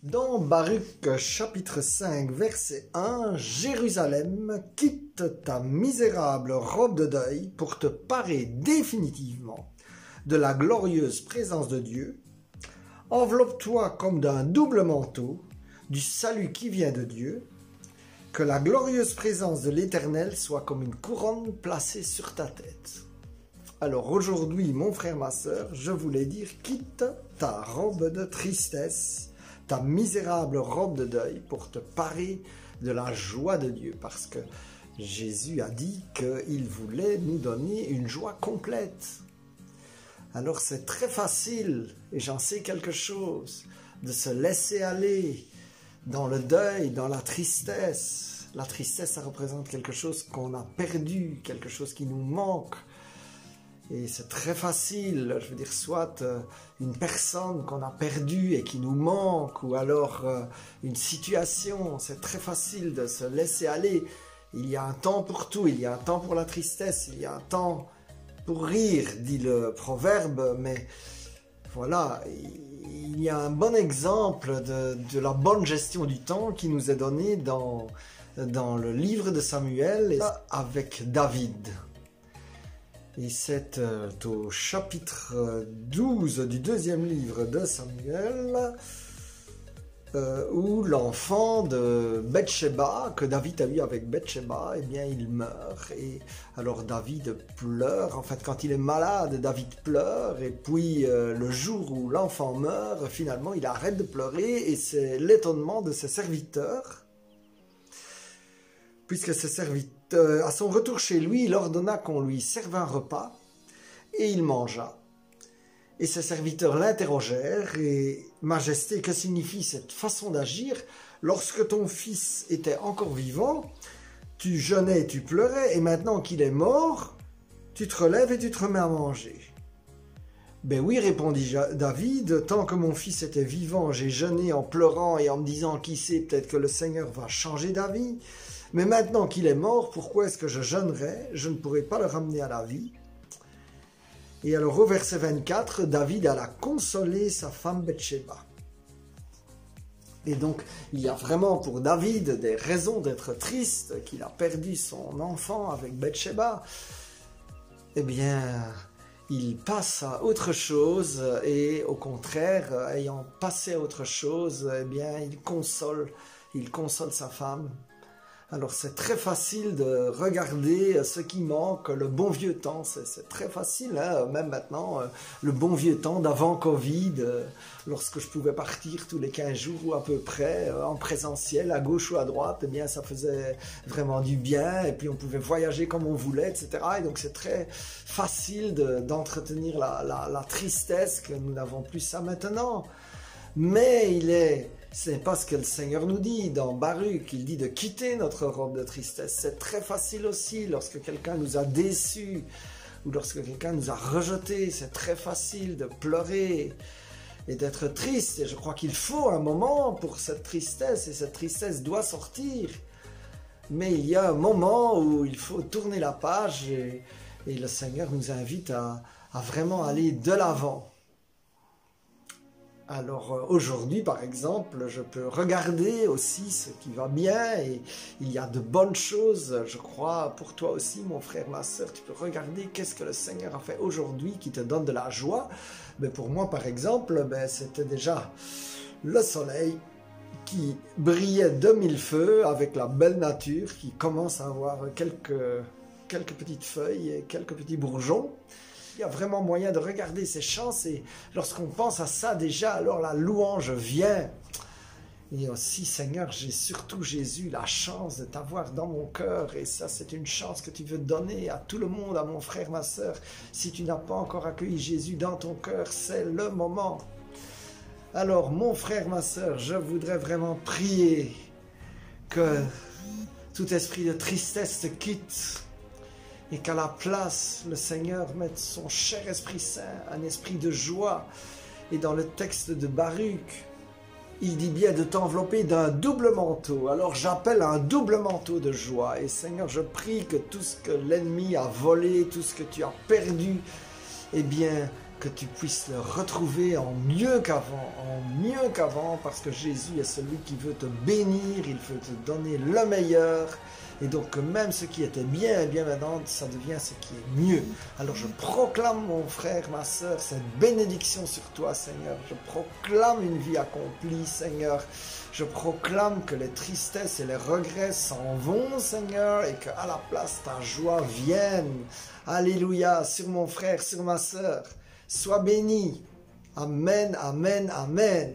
Dans Baruch chapitre 5 verset 1, Jérusalem, quitte ta misérable robe de deuil pour te parer définitivement de la glorieuse présence de Dieu. Enveloppe-toi comme d'un double manteau du salut qui vient de Dieu. Que la glorieuse présence de l'Éternel soit comme une couronne placée sur ta tête. Alors aujourd'hui, mon frère, ma sœur, je voulais dire, quitte ta robe de tristesse, ta misérable robe de deuil pour te parer de la joie de Dieu. Parce que Jésus a dit qu'il voulait nous donner une joie complète. Alors c'est très facile, et j'en sais quelque chose, de se laisser aller dans le deuil, dans la tristesse. La tristesse, ça représente quelque chose qu'on a perdu, quelque chose qui nous manque. Et c'est très facile, je veux dire, soit une personne qu'on a perdue et qui nous manque, ou alors une situation. C'est très facile de se laisser aller. Il y a un temps pour tout, il y a un temps pour la tristesse, il y a un temps pour rire, dit le proverbe, mais voilà, il y a un bon exemple de la bonne gestion du temps qui nous est donné dans le livre de Samuel avec David. Et c'est au chapitre 12 du deuxième livre de Samuel où l'enfant de Bathsheba, que David a eu avec Bathsheba, eh bien il meurt. Et alors David pleure, en fait quand il est malade, David pleure, et puis le jour où l'enfant meurt, finalement il arrête de pleurer, et c'est l'étonnement de ses serviteurs, puisque ses serviteurs, à son retour chez lui, il ordonna qu'on lui serve un repas, et il mangea. Et ses serviteurs l'interrogèrent, et « Majesté, que signifie cette façon d'agir? Lorsque ton fils était encore vivant, tu jeûnais et tu pleurais, et maintenant qu'il est mort, tu te relèves et tu te remets à manger. » « Ben oui, répondit David, tant que mon fils était vivant, j'ai jeûné en pleurant et en me disant, qui sait, peut-être que le Seigneur va changer d'avis. Mais maintenant qu'il est mort, pourquoi est-ce que je jeûnerais? Je ne pourrai pas le ramener à la vie. » Et alors au verset 24, David alla consoler sa femme Bathsheba. Et donc il y a vraiment pour David des raisons d'être triste, qu'il a perdu son enfant avec Bathsheba. Eh bien, il passe à autre chose, et au contraire, ayant passé à autre chose, eh bien il console sa femme. Alors c'est très facile de regarder ce qui manque, le bon vieux temps, c'est très facile, hein, même maintenant, le bon vieux temps d'avant Covid, lorsque je pouvais partir tous les 15 jours ou à peu près, en présentiel, à gauche ou à droite, eh bien ça faisait vraiment du bien, et puis on pouvait voyager comme on voulait, etc. Et donc c'est très facile d'entretenir la tristesse que nous n'avons plus ça maintenant. Mais c'est pas ce que le Seigneur nous dit dans Baruch, il dit de quitter notre robe de tristesse. C'est très facile aussi lorsque quelqu'un nous a déçus ou lorsque quelqu'un nous a rejetés. C'est très facile de pleurer et d'être triste. Et je crois qu'il faut un moment pour cette tristesse, et cette tristesse doit sortir. Mais il y a un moment où il faut tourner la page, et le Seigneur nous invite à vraiment aller de l'avant. Alors aujourd'hui, par exemple, je peux regarder aussi ce qui va bien, et il y a de bonnes choses, je crois, pour toi aussi, mon frère, ma sœur. Tu peux regarder qu'est-ce que le Seigneur a fait aujourd'hui qui te donne de la joie. Mais pour moi, par exemple, c'était déjà le soleil qui brillait de mille feux, avec la belle nature qui commence à avoir quelques petites feuilles et quelques petits bourgeons. Il y a vraiment moyen de regarder ces chances, et lorsqu'on pense à ça déjà, alors la louange vient. Et aussi, Seigneur, j'ai surtout, Jésus, la chance de t'avoir dans mon cœur, et ça c'est une chance que tu veux donner à tout le monde, à mon frère, ma sœur. Si tu n'as pas encore accueilli Jésus dans ton cœur, c'est le moment. Alors mon frère, ma sœur, je voudrais vraiment prier que tout esprit de tristesse te quitte, et qu'à la place, le Seigneur mette son cher Esprit Saint, un esprit de joie. Et dans le texte de Baruch, il dit bien de t'envelopper d'un double manteau. Alors j'appelle un double manteau de joie. Et Seigneur, je prie que tout ce que l'ennemi a volé, tout ce que tu as perdu, eh bien, que tu puisses le retrouver en mieux qu'avant, parce que Jésus est celui qui veut te bénir, il veut te donner le meilleur, et donc même ce qui était bien et bien maintenant, ça devient ce qui est mieux. Alors je proclame, mon frère, ma sœur, cette bénédiction sur toi, Seigneur. Je proclame une vie accomplie, Seigneur. Je proclame que les tristesses et les regrets s'en vont, Seigneur, et qu'à la place, ta joie vienne. Alléluia, sur mon frère, sur ma sœur. Sois béni. Amen, amen, amen.